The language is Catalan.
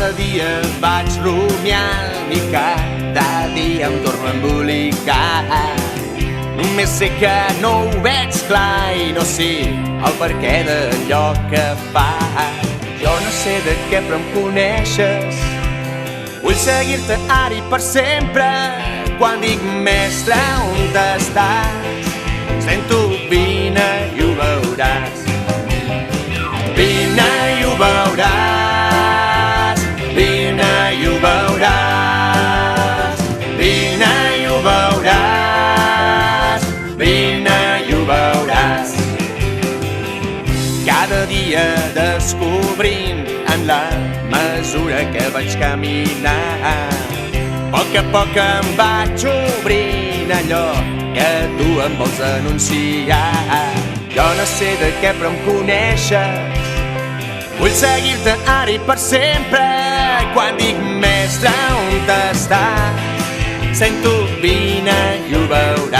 Cada dia vaig rumiant i cada dia em torno a embolicar. Només sé que no ho veig clar i no sé el perquè d'allò que fas. Jo no sé de què però em coneixes. Vull seguir-te ara i per sempre. Quan dic mestre, on estàs? Sento vine i ho veuràs. Vine i ho veuràs. Vine i ho veuràs. Vine i ho veuràs. Vine i ho veuràs. Cada dia descobrint en la mesura que vaig caminar, a poc em vaig obrint allò que tu em vols anunciar. Jo no sé de què però em coneixes. Vull seguir-te ara i per sempre. Quan dic mestre, on estàs? Sento vine i ho veuràs.